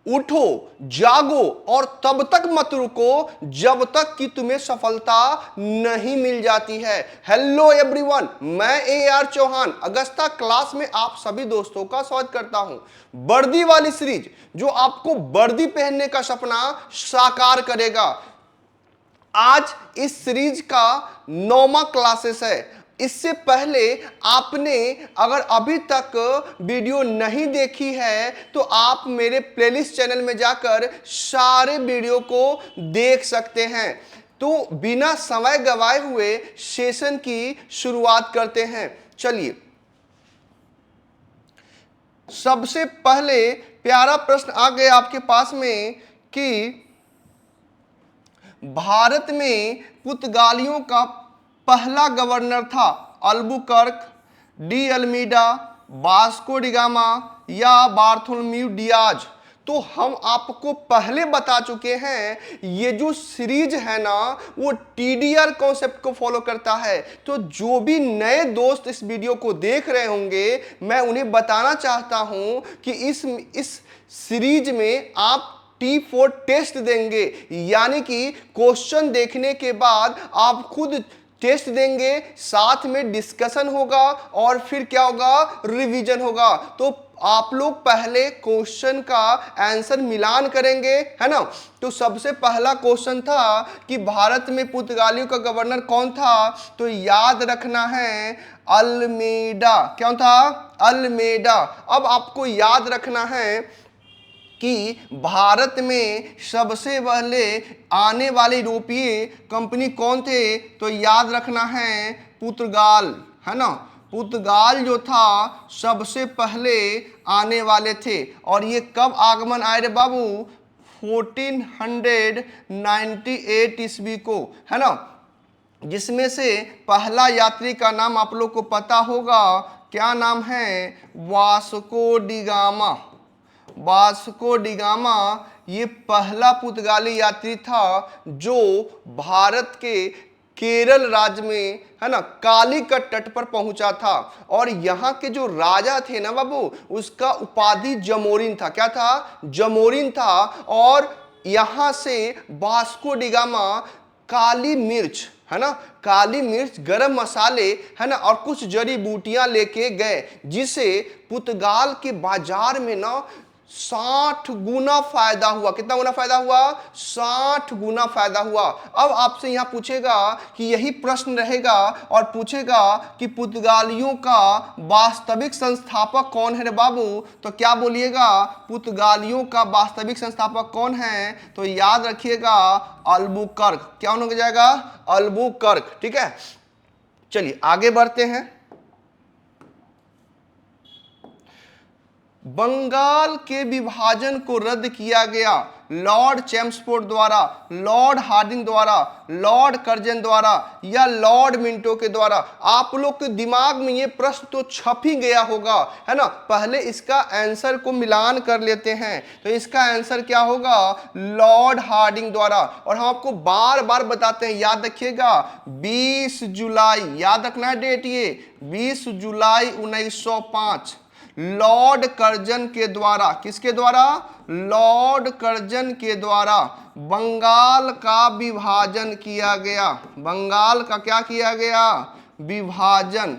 उठो, जागो और तब तक मत रुको जब तक कि तुम्हें सफलता नहीं मिल जाती है। हेलो एवरीवन, मैं AR चौहान अगस्ता क्लास में आप सभी दोस्तों का स्वागत करता हूं। वर्दी वाली सीरीज जो आपको वर्दी पहनने का सपना साकार करेगा। आज इस सीरीज का 9वां क्लासेस है। इससे पहले आपने अगर अभी तक वीडियो नहीं देखी है तो आप मेरे प्लेलिस्ट चैनल में जाकर सारे वीडियो को देख सकते हैं। तो बिना समय गवाए हुए सेशन की शुरुआत करते हैं। चलिए, सबसे पहले प्यारा प्रश्न आ गया आपके पास में कि भारत में पुर्तगालियों का पहला गवर्नर था Albuquerque, de Almeida, Vasco da Gama या बार्थोलोम्यू डियाज। तो हम आपको पहले बता चुके हैं, ये जो सीरीज है ना वो TDR कॉन्सेप्ट को फॉलो करता है। तो जो भी नए दोस्त इस वीडियो को देख रहे होंगे, मैं उन्हें बताना चाहता हूं कि इस सीरीज में आप T4 टेस्ट देंगे, यानी कि क्वेश्चन देखने के बाद आप खुद टेस्ट देंगे, साथ में डिस्कशन होगा और फिर क्या होगा, रिवीजन होगा। तो आप लोग पहले क्वेश्चन का आंसर मिलान करेंगे, है ना। तो सबसे पहला क्वेश्चन था कि भारत में पुर्तगालियों का गवर्नर कौन था, तो याद रखना है अल्मेडा। क्या था? अल्मेडा। अब आपको याद रखना है कि भारत में सबसे पहले आने वाले यूरोपीय कंपनी कौन थे, तो याद रखना है पुर्तगाल, है ना। पुर्तगाल जो था सबसे पहले आने वाले थे। और ये कब आगमन आए रे बाबू? 1498 ईस्वी को, है ना। जिसमें से पहला यात्री का नाम आप लोग को पता होगा, क्या नाम है? Vasco da Gama. वास्को डिगामा ये पहला पुर्तगाली यात्री था जो भारत के केरल राज्य में, है ना, कालीकट तट पर पहुंचा था। और यहाँ के जो राजा थे ना बाबू, उसका उपाधि जमोरिन था। क्या था? जमोरिन था। और यहाँ से वास्को डिगामा काली मिर्च, है ना, काली मिर्च, गरम मसाले, है ना, और कुछ जड़ी बूटियां लेके गए, जिसे पुर्तगाल के बाजार में ना 60 गुना फायदा हुआ। कितना गुना फायदा हुआ? 60 गुना फायदा हुआ। अब आपसे यहां पूछेगा कि यही प्रश्न रहेगा और पूछेगा कि पुर्तगालियों का वास्तविक संस्थापक कौन है रे बाबू, तो क्या बोलिएगा? पुर्तगालियों का वास्तविक संस्थापक कौन है, तो याद रखिएगा अल्बुकर्क। क्या हो जाएगा? अल्बुकर्क। ठीक है, चलिए आगे बढ़ते हैं। बंगाल के विभाजन को रद्द किया गया लॉर्ड चैम्सफोर्ड द्वारा, लॉर्ड हार्डिंग द्वारा, लॉर्ड कर्जन द्वारा या लॉर्ड मिंटो के द्वारा। आप लोग के दिमाग में ये प्रश्न तो छप ही गया होगा, है ना। पहले इसका आंसर को मिलान कर लेते हैं। तो इसका आंसर क्या होगा? लॉर्ड हार्डिंग द्वारा। और हम आपको बार बार बताते हैं, याद रखिएगा 20 जुलाई, याद रखना है डेट, ये 20 जुलाई 1905 लॉर्ड कर्जन के द्वारा। किसके द्वारा? लॉर्ड कर्जन के द्वारा बंगाल का विभाजन किया गया। बंगाल का क्या किया गया? विभाजन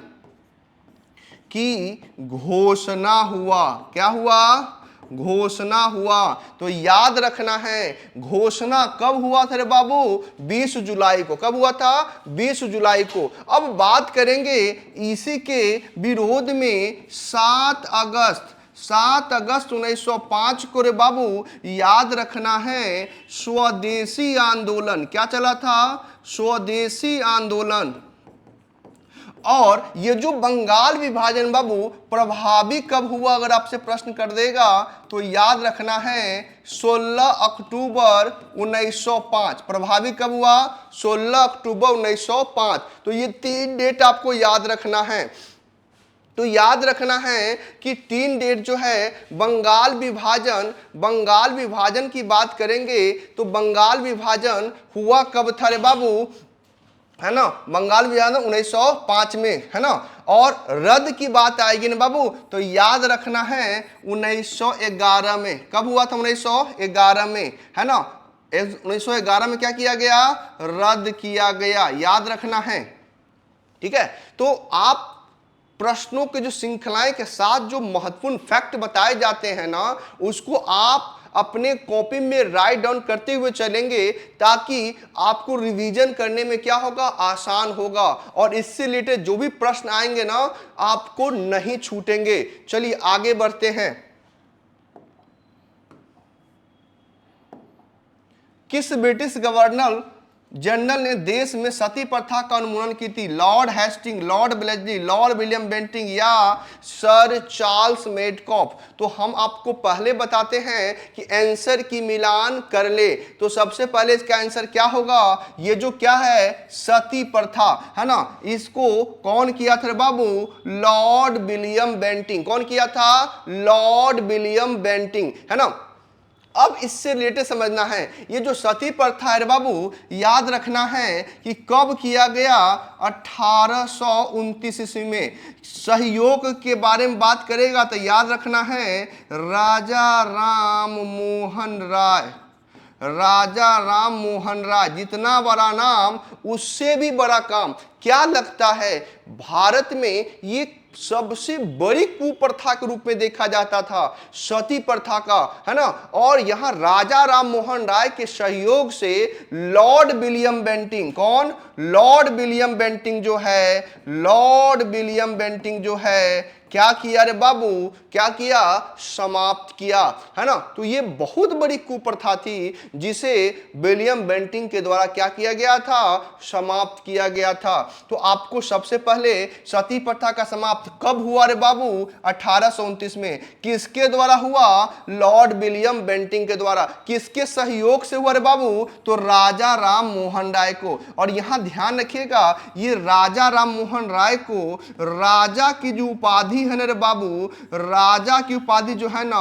की घोषणा हुआ। क्या हुआ? घोषणा हुआ। तो याद रखना है घोषणा कब हुआ था रे बाबू? 20 जुलाई को। कब हुआ था? 20 जुलाई को। अब बात करेंगे इसी के विरोध में 7 अगस्त 1905 को रे बाबू याद रखना है स्वदेशी आंदोलन। क्या चला था? स्वदेशी आंदोलन। और ये जो बंगाल विभाजन बाबू प्रभावी कब हुआ, अगर आपसे प्रश्न कर देगा तो याद रखना है 16 अक्टूबर 1905। प्रभावी कब हुआ? 16 अक्टूबर 1905। तो ये 3 डेट आपको याद रखना है। तो याद रखना है कि 3 डेट जो है बंगाल विभाजन की बात करेंगे तो बंगाल विभाजन हुआ कब था रे बाबू, है ना। बंगाल विभाजन 1905 में, है ना। और रद्द की बात आएगी ना बाबू, तो याद रखना है 1911 में। कब हुआ था? 1911 में, है ना। 1911 में क्या किया गया? रद्द किया गया, याद रखना है। ठीक है, तो आप प्रश्नों के जो श्रृंखलाएं के साथ जो महत्वपूर्ण फैक्ट बताए जाते हैं ना, उसको आप अपने कॉपी में राइट डाउन करते हुए चलेंगे, ताकि आपको रिवीजन करने में क्या होगा? आसान होगा, और इससे रिलेटेड जो भी प्रश्न आएंगे ना, आपको नहीं छूटेंगे। चलिए आगे बढ़ते हैं। किस ब्रिटिश गवर्नर जनरल ने देश में सती प्रथा का उन्मूलन की थी? Lord Hastings, Lord Wellesley, Lord William Bentinck या सर चार्ल्स मेडकॉफ? तो हम आपको पहले बताते हैं कि आंसर की मिलान कर ले। तो सबसे पहले इसका आंसर क्या होगा? ये जो क्या है? सती प्रथा, है ना, इसको कौन किया था बाबू? Lord William Bentinck. कौन किया था? लॉर्ड विलियम बेंटिंग, है ना। अब इससे रिलेटेड समझना है, ये जो सती प्रथा है बाबू, याद रखना है कि कब किया गया? 1829 ईस्वी में। सहयोग के बारे में बात करेगा तो याद रखना है राजा राम मोहन राय। राजा राम मोहन राय, जितना बड़ा नाम उससे भी बड़ा काम। क्या लगता है भारत में ये सबसे बड़ी कुप्रथा के रूप में देखा जाता था, सती प्रथा का, है ना। और यहां राजा राम मोहन राय के सहयोग से लॉर्ड विलियम बेंटिंग, कौन? लॉर्ड विलियम बेंटिंग जो है, लॉर्ड विलियम बेंटिंग जो है, क्या किया रे बाबू? क्या किया? समाप्त किया, है ना। तो ये बहुत बड़ी कुप्रथा थी, जिसे विलियम बेंटिंग के द्वारा क्या किया गया था? समाप्त किया गया था। तो आपको सबसे पहले सती प्रथा का समाप्त कब हुआ रे बाबू? 1829 में। किसके द्वारा हुआ? लॉर्ड विलियम बेंटिंग के द्वारा। किसके सहयोग से हुआ रे बाबू? तो राजा राम मोहन राय को। और यहां ध्यान रखिएगा, ये राजा राम मोहन राय को राजा की जो उपाधि है ना रे बाबू, राजा की उपाधि जो है ना,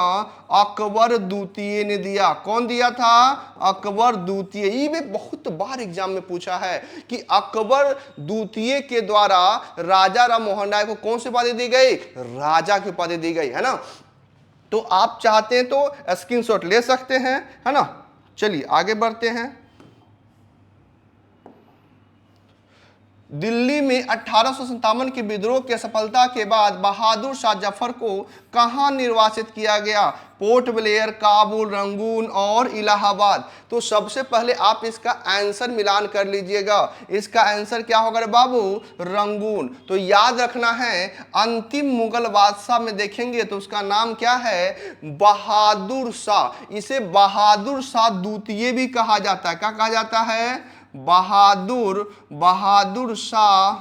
अकबर द्वितीय ने दिया। कौन दिया था? अकबर द्वितीय। ये भी बहुत बार एग्जाम में पूछा है कि अकबर द्वितीय के द्वारा राजा राम मोहन राय को कौन सी उपाधि दी गई? राजा की उपाधि दी गई, है ना। तो आप चाहते हैं तो स्क्रीनशॉट ले सकते हैं, है ना। चलिए आगे बढ़ते हैं। दिल्ली में 1857 के विद्रोह की सफलता के बाद बहादुर शाह जफर को कहां निर्वासित किया गया? पोर्ट ब्लेयर, काबुल, रंगून और इलाहाबाद। तो सबसे पहले आप इसका आंसर मिलान कर लीजिएगा। इसका आंसर क्या होगा रे बाबू? रंगून। तो याद रखना है, अंतिम मुगल बादशाह में देखेंगे तो उसका नाम क्या है? बहादुर शाह। इसे बहादुर शाह द्वितीय भी कहा जाता है। क्या कहा जाता है? बहादुर शाह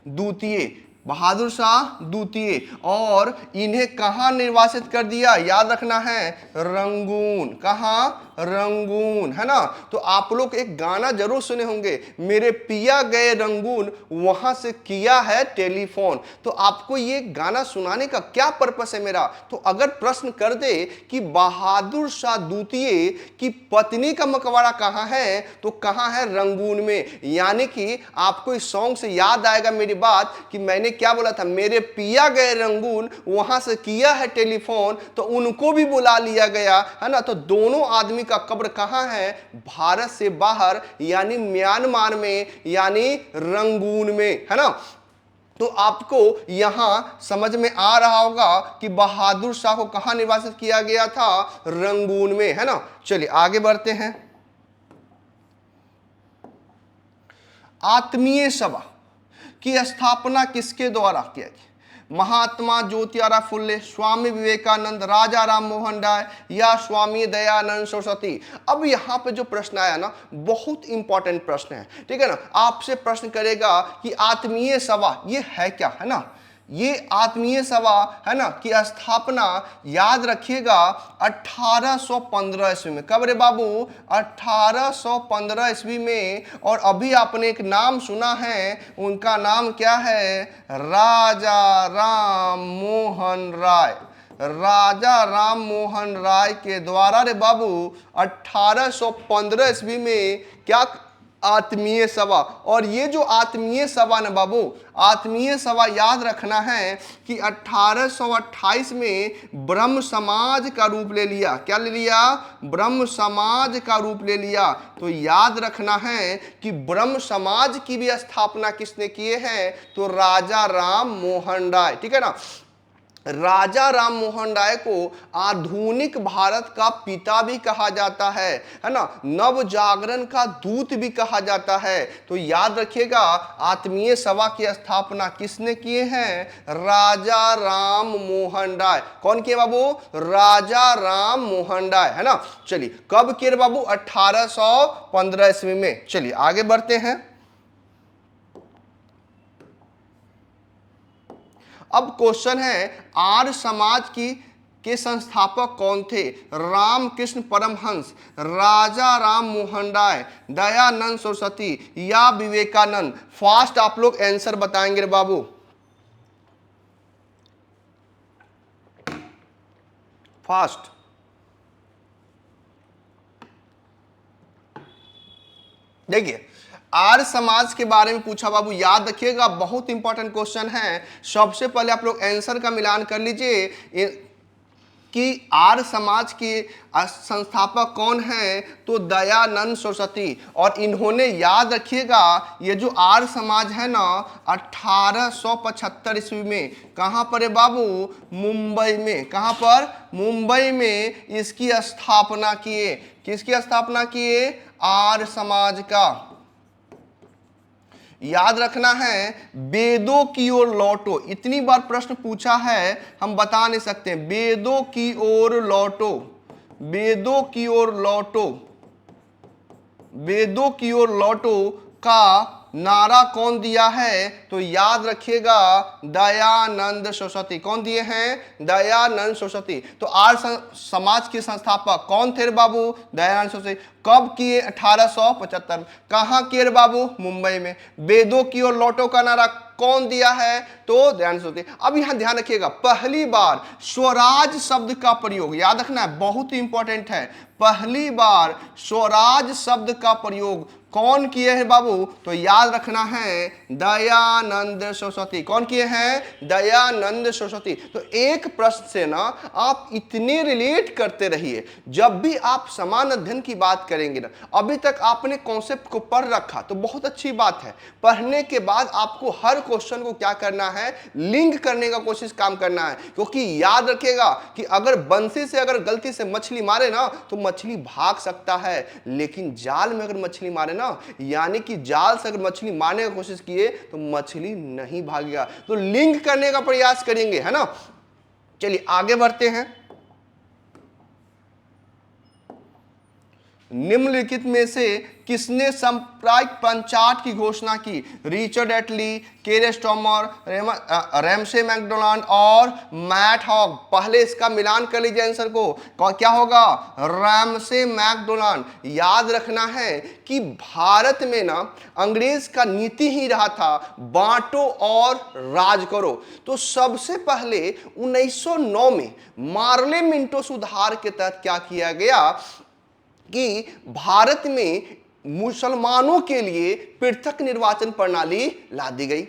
द्वितीय, बहादुर शाह द्वितीय। और इन्हें कहां निर्वासित कर दिया? याद रखना है रंगून। कहां? रंगून, है ना। तो आप लोग एक गाना जरूर सुने होंगे, मेरे पिया गए रंगून, वहां से किया है टेलीफोन। तो आपको ये गाना सुनाने का क्या पर्पस है मेरा? तो अगर प्रश्न कर दे कि बहादुर शाह द्वितीय की पत्नी का मकबरा कहां है, तो कहां है? रंगून में। यानी कि आपको इस सॉन्ग से याद आएगा मेरी बात कि मैंने क्या बोला था? मेरे पिया गए रंगून, वहां से किया है टेलीफोन। तो उनको भी बुला लिया गया, है ना। तो दोनों आदमी का कब्र कहां है? भारत से बाहर, यानी म्यांमार में, यानी रंगून में, है ना। तो आपको यहां समझ में आ रहा होगा कि बहादुर शाह को कहां निर्वासित किया गया था? रंगून में, है ना। चलिए आगे बढ़ते हैं। आत्मीय सभा की स्थापना किसके द्वारा किया गया? महात्मा ज्योतिराव फुले, स्वामी विवेकानंद, राजा राम मोहन राय या स्वामी दयानंद सरस्वती? अब यहाँ पे जो प्रश्न आया ना, बहुत इंपॉर्टेंट प्रश्न है, ठीक है ना। आपसे प्रश्न करेगा कि आत्मीय सभा ये है क्या, है ना। ये आत्मीय सभा, है ना, की स्थापना याद रखिएगा 1815 ईस्वी में। कब रे बाबू? 1815 ईस्वी में। और अभी आपने एक नाम सुना है, उनका नाम क्या है? राजा राम मोहन राय। राजा राम मोहन राय के द्वारा रे बाबू 1815 ईस्वी में क्या आत्मीय सभा। और ये जो आत्मीय सभा ना बाबू, आत्मीय सभा याद रखना है कि 1828 में ब्रह्म समाज का रूप ले लिया। क्या ले लिया? ब्रह्म समाज का रूप ले लिया। तो याद रखना है कि ब्रह्म समाज की भी स्थापना किसने किए हैं? तो राजा राम मोहन राय। ठीक है ना। राजा राम मोहन राय को आधुनिक भारत का पिता भी कहा जाता है ना, नव जागरण का दूत भी कहा जाता है। तो याद रखिएगा, आत्मीय सभा की स्थापना किसने किए हैं? राजा राम मोहन राय। कौन किए बाबू? राजा राम मोहन राय, है ना। चलिए, कब किए बाबू? 1815 ईस्वी में। चलिए आगे बढ़ते हैं। अब क्वेश्चन है, आर्य समाज के संस्थापक कौन थे? रामकृष्ण परमहंस, राजा राम मोहन राय, दयानंद सरस्वती या विवेकानंद? फास्ट आप लोग आंसर बताएंगे रे बाबू। फास्ट। देखिए, आर्य समाज के बारे में पूछा बाबू, याद रखिएगा, बहुत इंपॉर्टेंट क्वेश्चन है। सबसे पहले आप लोग आंसर का मिलान कर लीजिए कि आर्य समाज के संस्थापक कौन हैं? तो दयानंद सरस्वती। और इन्होंने, याद रखिएगा, ये जो आर्य समाज है ना, 1875 ईस्वी में कहाँ पर है बाबू? मुंबई में। कहाँ पर? मुंबई में इसकी स्थापना किए। किसकी स्थापना किए? आर्य समाज का। याद रखना है, वेदों की ओर लौटो, इतनी बार प्रश्न पूछा है हम बता नहीं सकते। वेदों की ओर लौटो, वेदों की ओर लौटो, वेदों की ओर लौटो का नारा कौन दिया है? तो याद रखिएगा, दयानंद सरस्वती। कौन दिए हैं? दयानंद सरस्वती। तो आर्य समाज के संस्थापक कौन थे बाबू? दयानंद सरस्वती। कब किए? 1875। कहाँ किए बाबू? मुंबई में। वेदों की ओर लौटो का नारा कौन दिया है? तो दयानंद सरस्वती। अब यहां ध्यान रखिएगा, पहली बार स्वराज शब्द का प्रयोग, याद रखना है, बहुत ही इंपॉर्टेंट है। पहली बार स्वराज शब्द का प्रयोग कौन किए हैं बाबू? तो याद रखना है, दयानंद सरस्वती। कौन किए हैं? दयानंद सरस्वती। तो एक प्रश्न से ना आप इतने रिलेट करते रहिए, जब भी आप समान अध्ययन की बात करेंगे ना। अभी तक आपने कॉन्सेप्ट को पढ़ रखा तो बहुत अच्छी बात है। पढ़ने के बाद आपको हर क्वेश्चन को क्या करना है? लिंक करने का कोशिश काम करना है। क्योंकि याद रखिएगा कि अगर बंसी से अगर गलती से मछली मारे ना तो मछली भाग सकता है, लेकिन जाल में अगर मछली मारे ना, यानी कि जाल से अगर मछली मारने की कोशिश किए तो मछली नहीं भागेगा। तो लिंक करने का प्रयास करेंगे, है ना। चलिए आगे बढ़ते हैं। निम्नलिखित में से किसने सांप्रदायिक पंचायत की घोषणा की? Richard Attlee, Keir Starmer, Ramsay MacDonald और मैट हॉग। पहले इसका मिलान कर लीजिए आंसर को, क्या होगा? Ramsay MacDonald. याद रखना है कि भारत में ना अंग्रेज का नीति ही रहा था, बांटो और राज करो। तो सबसे पहले 1909 में मार्ले मिंटो सुधार के तहत क्या किया गया कि भारत में मुसलमानों के लिए पृथक निर्वाचन प्रणाली ला दी गई।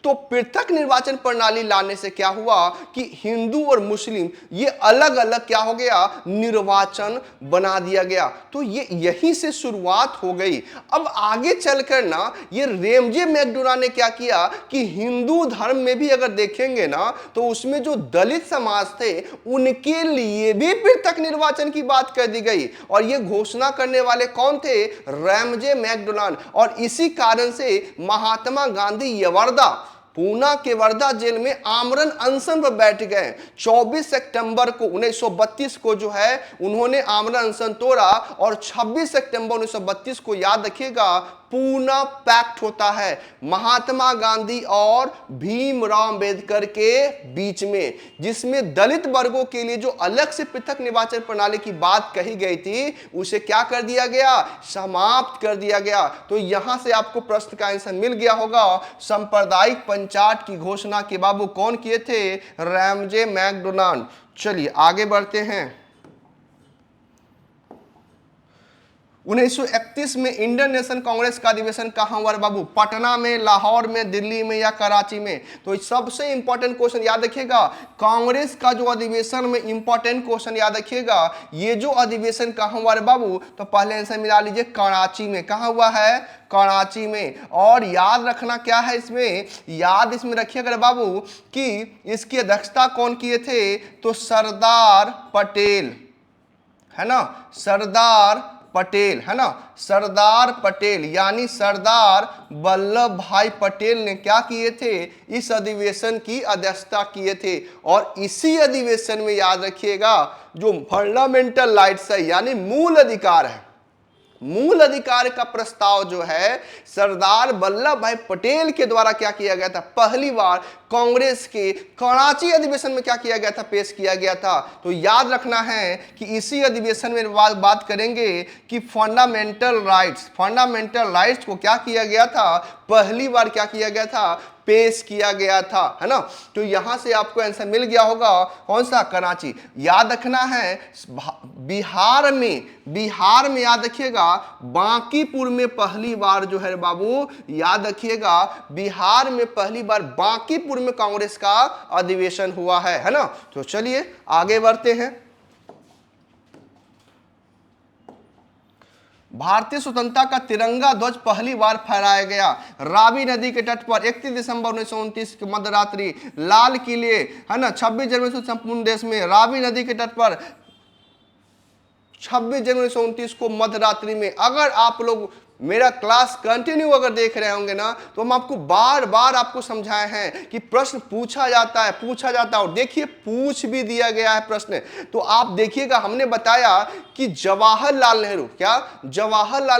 तो पृथक निर्वाचन प्रणाली लाने से क्या हुआ कि हिंदू और मुस्लिम ये अलग अलग क्या हो गया? निर्वाचन बना दिया गया। तो ये यहीं से शुरुआत हो गई। अब आगे चलकर ना ये रैमजे मैकडोनाल्ड ने क्या किया कि हिंदू धर्म में भी अगर देखेंगे ना तो उसमें जो दलित समाज थे उनके लिए भी पृथक निर्वाचन की बात कर दी गई। और ये घोषणा करने वाले कौन थे? Ramsay MacDonald. और इसी कारण से महात्मा गांधी यवर्दा, पूना के वर्धा जेल में आमरण अनशन पर बैठ गए। 24 सितंबर को 1932 को जो है उन्होंने आमरण अनशन तोड़ा और 26 सितंबर 1932 को याद रखिएगा पूना पैक्ट होता है महात्मा गांधी और भीमराव अंबेडकर के बीच में, जिसमें दलित वर्गों के लिए जो अलग से पृथक निर्वाचन प्रणाली की बात कही गई थी उसे क्या कर दिया गया? समाप्त कर दिया गया। तो यहां से आपको प्रश्न का आंसर मिल गया होगा। सांप्रदायिक पंचायत की घोषणा के बाबू कौन किए थे? Ramsay MacDonald. चलिए आगे बढ़ते हैं। 1931 में इंडियन नेशनल कांग्रेस का अधिवेशन कहाँ हुआ बाबू? पटना में, लाहौर में, दिल्ली में या कराची में? तो सबसे इंपॉर्टेंट क्वेश्चन याद रखिएगा, कांग्रेस का जो अधिवेशन में इंपॉर्टेंट क्वेश्चन याद रखिएगा, ये जो अधिवेशन कहाँ हुआ बाबू? तो पहले आंसर मिला लीजिए कराची में। कहाँ हुआ है? कराची में। और याद रखना क्या है इसमें, याद इसमें रखिएगा बाबू कि इसकी अध्यक्षता कौन किए थे? तो सरदार पटेल, है ना, सरदार पटेल, है ना, सरदार पटेल, यानी सरदार वल्लभ भाई पटेल ने क्या किए थे? इस अधिवेशन की अध्यक्षता किए थे। और इसी अधिवेशन में याद रखिएगा जो फंडामेंटल राइट्स है यानी मूल अधिकार है, मूल अधिकार का प्रस्ताव जो है सरदार वल्लभ भाई पटेल के द्वारा क्या किया गया था? पहली बार कांग्रेस के कराची अधिवेशन में क्या किया गया था? पेश किया गया था। तो याद रखना है कि इसी अधिवेशन में बात करेंगे कि फंडामेंटल राइट्स को क्या किया गया था? पहली बार क्या किया गया था? पेश किया गया था, है ना। तो यहां से आपको आंसर मिल गया होगा कौन सा? कराची। याद रखना है बिहार में याद रखिएगा बांकीपुर में पहली बार जो है बाबू, याद रखिएगा बिहार में पहली बार बांकीपुर में कांग्रेस का अधिवेशन हुआ है ना। तो चलिए आगे बढ़ते हैं। भारतीय स्वतंत्रता का तिरंगा ध्वज पहली बार फहराया गया रावी नदी के तट पर 31 दिसंबर 1929 की मध्यरात्रि लाल किले, है ना। 26 जनवरी से संपूर्ण देश में रावी नदी के तट पर 26 जनवरी 1929 को मध्यरात्रि में। अगर आप लोग मेरा क्लास कंटिन्यू अगर देख रहे होंगे ना, तो हम आपको बार बार आपको समझाए हैं कि प्रश्न पूछा जाता है और देखिए पूछ भी दिया गया है प्रश्न। तो आप देखिएगा हमने बताया कि जवाहरलाल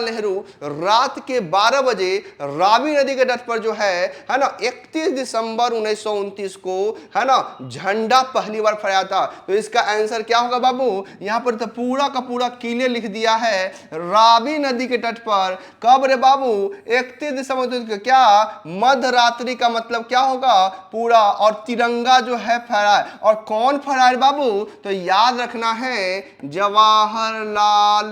नेहरू रात के 12 बजे रावी नदी के तट पर जो है ना 31 दिसंबर 1929 को, है ना, झंडा पहली बार फहराया था। तो इसका आंसर क्या होगा बाबू? यहां पर तो पूरा का पूरा किले लिख दिया है रावी नदी के तट पर। कब रे बाबू? 31 दिसंबर। क्या मध्यरात्रि का मतलब क्या होगा? पूरा। और तिरंगा जो है फहराए, और कौन फहराए बाबू? तो याद रखना है जवाहरलाल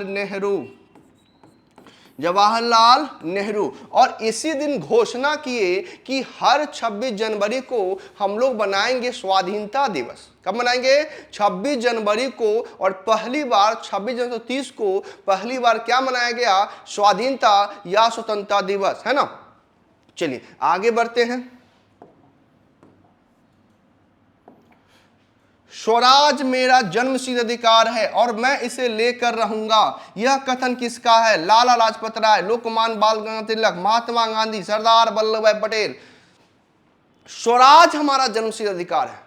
नेहरू। और इसी दिन घोषणा किए कि हर 26 जनवरी को हम लोग बनाएंगे स्वाधीनता दिवस। कब मनाएंगे? 26 जनवरी को। और पहली बार 26 जनवरी 1930 को पहली बार क्या मनाया गया? स्वाधीनता या स्वतंत्रता दिवस, है ना। चलिए आगे बढ़ते हैं। स्वराज मेरा जन्मसिद्ध अधिकार है और मैं इसे लेकर रहूंगा, यह कथन किसका है? लाला लाजपत राय, लोकमान्य बाल गंगाधर तिलक, महात्मा गांधी, सरदार वल्लभ भाई पटेल। स्वराज हमारा जन्मसिद्ध अधिकार है,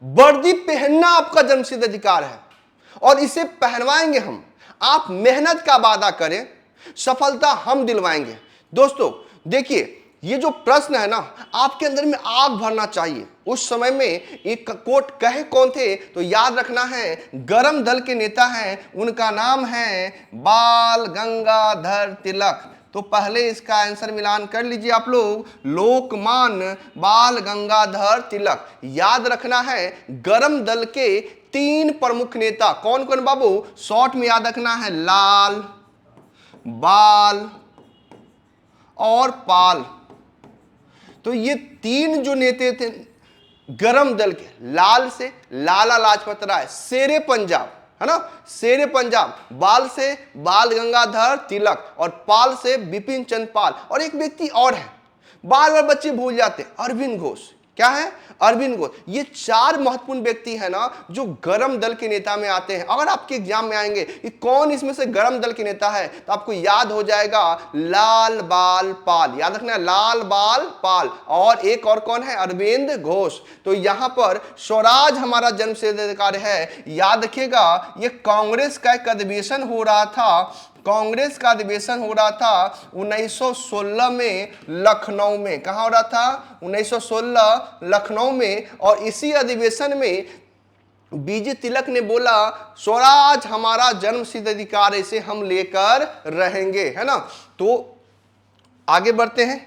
वर्दी पहनना आपका जन्मसिद्ध अधिकार है और इसे पहनवाएंगे हम। आप मेहनत का वादा करें, सफलता हम दिलवाएंगे। दोस्तों देखिए, ये जो प्रश्न है ना, आपके अंदर में आग भरना चाहिए। उस समय में एक कोट कहे कौन थे? तो याद रखना है गरम दल के नेता हैं, उनका नाम है बाल गंगाधर तिलक। तो पहले इसका आंसर मिलान कर लीजिए आप लोग, लोकमान्य बाल गंगाधर तिलक। याद रखना है गरम दल के 3 प्रमुख नेता कौन कौन बाबू? शॉर्ट में याद रखना है लाल, बाल और पाल। तो ये 3 जो नेता थे गरम दल के, लाल से लाला लाजपत राय, शेरे पंजाब, है ना, शेरे पंजाब, बाल से बाल गंगाधर तिलक और पाल से बिपिन चंद्र पाल। और एक व्यक्ति और है, बार बार बच्चे भूल जाते, अरविंद घोष। क्या है? अरविंद घोष। ये 4 महत्वपूर्ण व्यक्ति है ना जो गरम दल के नेता में आते हैं। अगर आपके एग्जाम में आएंगे कि कौन इसमें से गरम दल के नेता है, तो आपको याद हो जाएगा लाल बाल पाल। याद रखना है लाल बाल पाल। और एक और कौन है? अरविंद घोष। तो यहां पर स्वराज हमारा जन्मसिद्ध अधिकार है। याद रखिएगा ये कांग्रेस का एक अधिवेशन हो रहा था, 1916 में लखनऊ में। कहां हो रहा था? 1916 लखनऊ में। और इसी अधिवेशन में बीजे तिलक ने बोला स्वराज हमारा जन्मसिद्ध अधिकार, इसे हम लेकर रहेंगे, है ना। तो आगे बढ़ते हैं।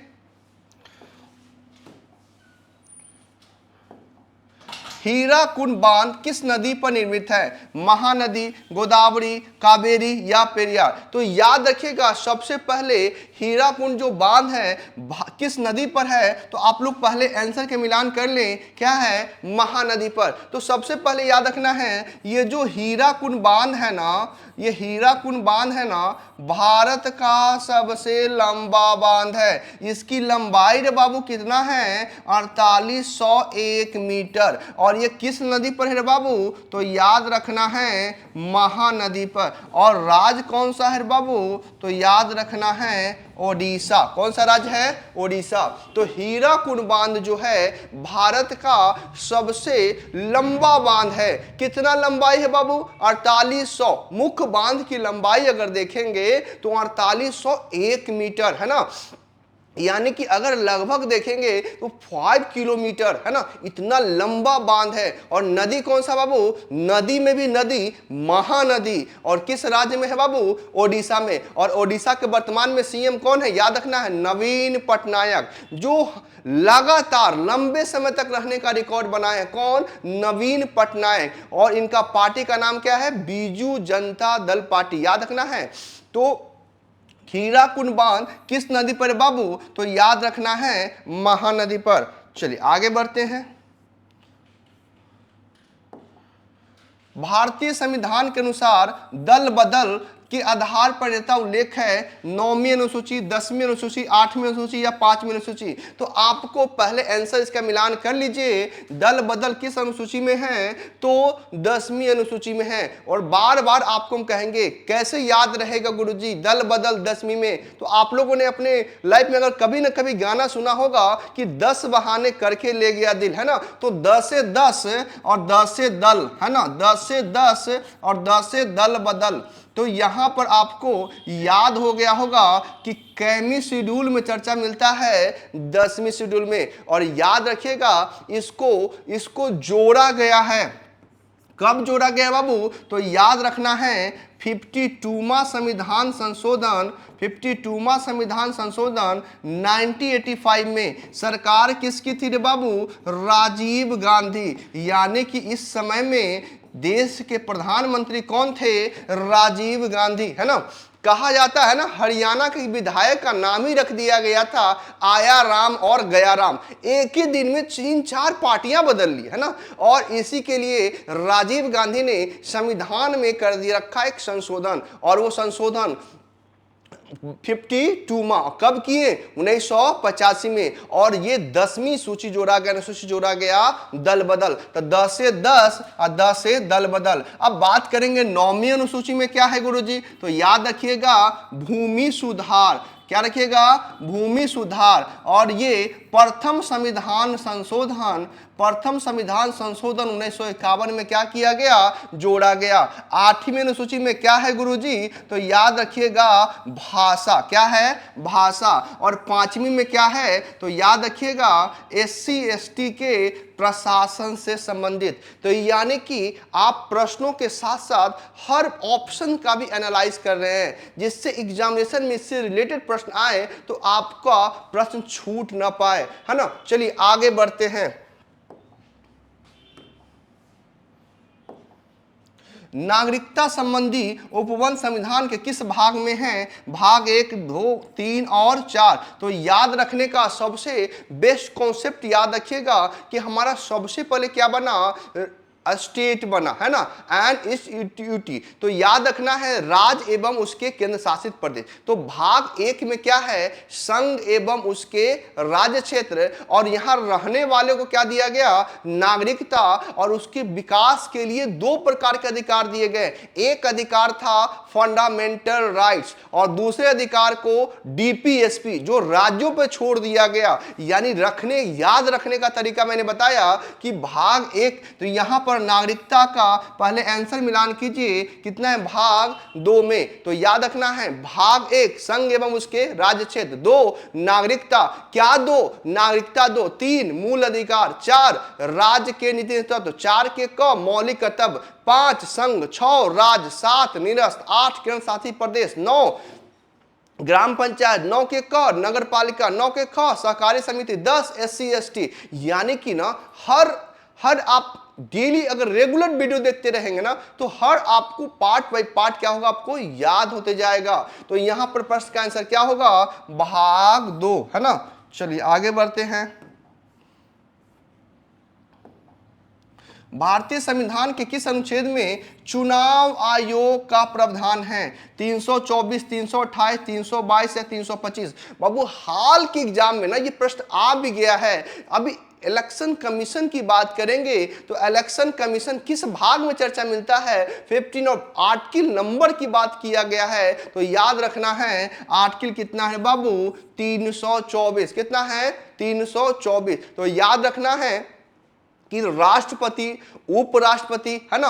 हीराकुंड बांध किस नदी पर निर्मित है? महानदी, गोदावरी, कावेरी या पेरियार? तो याद रखिएगा सबसे पहले हीराकुंड जो बांध है किस नदी पर है, तो आप लोग पहले आंसर के मिलान कर लें, क्या है? महानदी पर। तो सबसे पहले याद रखना है ये जो हीराकुंड बांध है ना, ये हीराकुंड बांध है ना, भारत का सबसे लंबा बांध है। इसकी लंबाई रे बाबू कितना है? 4801 मीटर। और ये किस नदी पर है रे बाबू? तो याद रखना है महानदी पर। और राज्य कौन सा है रे बाबू? तो याद रखना है ओडिशा। कौन सा राज्य है? ओडिशा। तो हीराकुंड बांध जो है भारत का सबसे लंबा बांध है। कितना लंबाई है बाबू? 4800। मुख्य बांध की लंबाई अगर देखेंगे तो 4801 मीटर है ना, यानी कि अगर लगभग देखेंगे तो 5 किलोमीटर है ना, इतना लंबा बांध है। और नदी कौन सा बाबू? नदी में भी नदी महानदी। और किस राज्य में है बाबू? ओडिशा में। और ओडिशा के वर्तमान में सीएम कौन है? याद रखना है नवीन पटनायक, जो लगातार लंबे समय तक रहने का रिकॉर्ड बनाए हैं। कौन? नवीन पटनायक। और इनका पार्टी का नाम क्या है? बीजू जनता दल पार्टी। याद रखना है। तो हीराकुंड बांध किस नदी पर बाबू? तो याद रखना है महानदी पर। चलिए आगे बढ़ते हैं। भारतीय संविधान के अनुसार दल बदल के आधार पर रहता उल्लेख है 9वीं अनुसूची, 10वीं अनुसूची, 8वीं अनुसूची या 5वीं अनुसूची? तो आपको पहले आंसर इसका मिलान कर लीजिए। दल बदल किस अनुसूची में है? तो 10वीं अनुसूची में है। और बार बार आपको हम कहेंगे कैसे याद रहेगा गुरुजी दल बदल 10वीं में? तो आप लोगों ने अपने लाइफ में अगर कभी ना कभी गाना सुना होगा कि 10 बहाने करके ले गया दिल, है ना? तो 10 से 10 और 10 से दल, है ना, 10 से 10 और 10 से दल बदल। तो यहां पर आपको याद हो गया होगा कि कैमी शेड्यूल में चर्चा मिलता है 10वीं शेड्यूल में। और याद रखिएगा इसको जोड़ा गया है। कब जोड़ा गया बाबू? तो याद रखना है 52वां संविधान संशोधन, 52वां संविधान संशोधन 1985 में। सरकार किसकी थी रे बाबू? राजीव गांधी। यानी कि इस समय में देश के प्रधानमंत्री कौन थे? राजीव गांधी, है ना। कहा जाता है ना हरियाणा के विधायक का नाम ही रख दिया गया था आया राम और गया राम। एक ही दिन में 3-4 पार्टियां बदल ली, है ना। और इसी के लिए राजीव गांधी ने संविधान में कर दिया रखा एक संशोधन। और वो संशोधन 52वां कब किए? 1985 में। और ये 10वीं सूची जोड़ा गया, सूची जोड़ा गया दल बदल। तो 10 से 10 और 10 से दल बदल। अब बात करेंगे 9वीं अनुसूची में क्या है गुरुजी? तो याद रखिएगा भूमि सुधार। क्या रखिएगा? भूमि सुधार। और ये प्रथम संविधान संशोधन 1951 में क्या किया गया? जोड़ा गया। 8वीं अनुसूची में क्या है गुरुजी? तो याद रखिएगा भाषा। क्या है? भाषा। और 5वीं में क्या है? तो याद रखिएगा SC ST के प्रशासन से संबंधित। तो यानी कि आप प्रश्नों के साथ साथ हर ऑप्शन का भी एनालाइज कर रहे हैं, जिससे एग्जामिनेशन में इससे रिलेटेड प्रश्न आए तो आपका प्रश्न छूट ना पाए, है ना। चलिए आगे बढ़ते हैं। नागरिकता संबंधी उपवन संविधान के किस भाग में है? भाग 1, 2, 3 और 4। तो याद रखने का सबसे बेस्ट कॉन्सेप्ट याद रखिएगा कि हमारा सबसे पहले क्या बना? स्टेट बना, है ना, एंड इंस्टीट्यूटी। तो याद रखना है राज्य एवं उसके केंद्र शासित प्रदेश। तो भाग 1 में क्या है? संघ एवं उसके राज्य क्षेत्र। और यहां रहने वाले को क्या दिया गया? नागरिकता। और उसके विकास के लिए 2 प्रकार के अधिकार दिए गए। एक अधिकार था फंडामेंटल राइट्स और दूसरे अधिकार को DPSP जो राज्यों पर छोड़ दिया गया। यानी याद रखने का तरीका मैंने बताया कि भाग 1, तो यहां पर नागरिकता का पहले आंसर मिलान कीजिए कितना है? भाग 2 में। तो याद रखना है भाग 1 संघ एवं उसके राज्य क्षेत्र, 2 नागरिकता, क्या 2? नागरिकता 2, 3 मूल अधिकार, 4 राज्य के नीति तत्व, 4 के क मौलिक कर्तव्य, 5 संघ, 6 राज्य, 7 निरस्त, 8 केंद्र शासित प्रदेश, 9 ग्राम पंचायत, 9 के क नगर पालिका, 9 के ख सहकारी समिति, 10 SC ST। यानी कि ना हर आप डेली अगर रेगुलर वीडियो देखते रहेंगे ना तो हर आपको पार्ट बाय पार्ट क्या होगा, आपको याद होते जाएगा। तो यहां पर प्रश्न का आंसर क्या होगा, भाग 2, है ना। चलिए आगे बढ़ते हैं। भारतीय संविधान के किस अनुच्छेद में चुनाव आयोग का प्रावधान है? 324, 328, 322 या 325? बाबू हाल के एग्जाम में ना ये प्रश्न आ भी गया है। अभी इलेक्शन कमीशन की बात करेंगे तो इलेक्शन कमीशन किस भाग में चर्चा मिलता है? 15 और आर्टिकल नंबर की बात किया गया है, तो याद रखना है आर्टिकल कितना है बाबू, 324। कितना है? 324। तो याद रखना है कि राष्ट्रपति, उपराष्ट्रपति, है ना,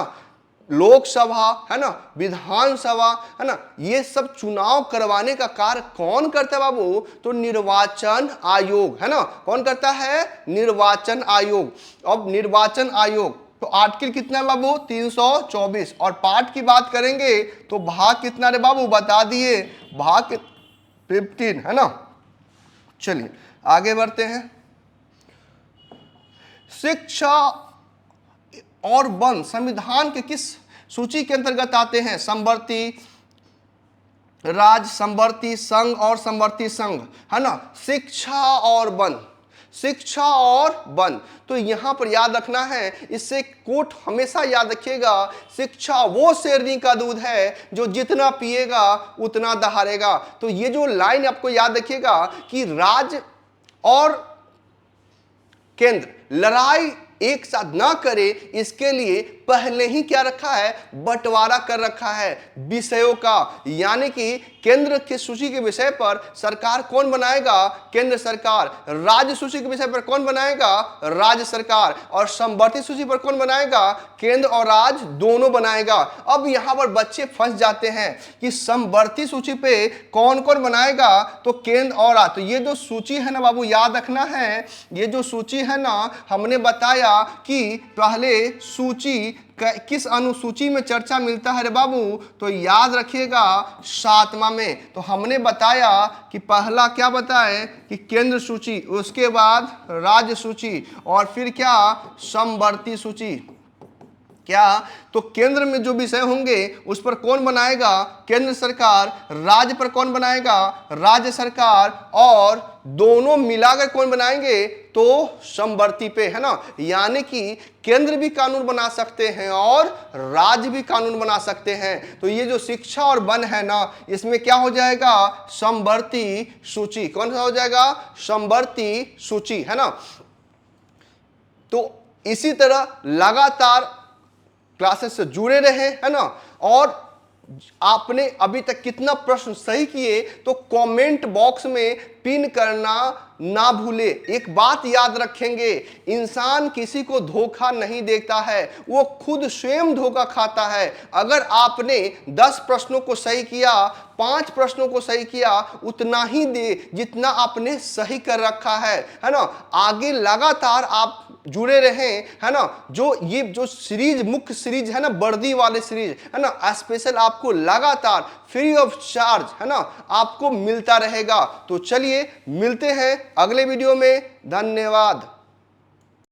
लोकसभा, है ना, विधानसभा, है ना, ये सब चुनाव करवाने का कार्य कौन करता है बाबू? तो निर्वाचन आयोग, है ना। कौन करता है? निर्वाचन आयोग। अब निर्वाचन आयोग तो आर्टिकल कितना है बाबू? 324। और पार्ट की बात करेंगे तो भाग कितना रे बाबू, बता दिए, भाग 15, है ना। चलिए आगे बढ़ते हैं। शिक्षा और वन संविधान के किस सूची के अंतर्गत आते हैं? समवर्ती राज्य, समवर्ती संघ और समवर्ती संघ, है ना। शिक्षा और वन, शिक्षा और वन। तो यहां पर याद रखना है, इससे कोट हमेशा याद रखिएगा, शिक्षा वो शेरनी का दूध है जो जितना पिएगा उतना दहाड़ेगा। तो ये जो लाइन आपको याद रखिएगा कि राज्य और केंद्र लड़ाई एक साथ ना करे, इसके लिए पहले ही क्या रखा है, बंटवारा कर रखा है विषयों का। यानी कि केंद्र की सूची के विषय पर सरकार कौन बनाएगा? केंद्र सरकार। राज्य सूची के विषय पर कौन बनाएगा? राज्य सरकार। और समवर्ती सूची पर कौन बनाएगा? केंद्र और राज्य दोनों बनाएगा। अब यहां पर बच्चे फंस जाते हैं कि समवर्ती सूची पे कौन कौन बनाएगा? तो केंद्र और राज्य। तो ये जो सूची है ना बाबू, याद रखना है, ये जो सूची है ना, हमने बताया कि पहले सूची किस अनुसूची में चर्चा मिलता है रे बाबू? तो याद रखिएगा 7वां में। तो हमने बताया कि पहला क्या बताए कि केंद्र सूची, उसके बाद राज्य सूची, और फिर क्या, समवर्ती सूची। क्या? तो केंद्र में जो विषय होंगे उस पर कौन बनाएगा? केंद्र सरकार। राज्य पर कौन बनाएगा? राज्य सरकार। और दोनों मिलाकर कौन बनाएंगे? तो समवर्ती पे, है ना। यानी कि केंद्र भी कानून बना सकते हैं और राज्य भी कानून बना सकते हैं। तो ये जो शिक्षा और वन है ना, इसमें क्या हो जाएगा? समवर्ती सूची। कौन सा हो जाएगा? समवर्ती सूची, है ना। तो इसी तरह लगातार क्लासेस से जुड़े रहे, है ना। और आपने अभी तक कितना प्रश्न सही किए तो कमेंट बॉक्स में पिन करना ना भूले। एक बात याद रखेंगे, इंसान किसी को धोखा नहीं देता है, वो खुद स्वयं धोखा खाता है। अगर आपने 10 प्रश्नों को सही किया, 5 प्रश्नों को सही किया, उतना ही दे जितना आपने सही कर रखा है ना। आगे लगातार आप जुड़े रहें, है ना। जो ये जो सीरीज, मुख्य सीरीज है ना, वर्दी वाले सीरीज, है ना, स्पेशल आपको लगातार फ्री ऑफ चार्ज, है ना, आपको मिलता रहेगा। तो चलिए मिलते हैं अगले वीडियो में। धन्यवाद।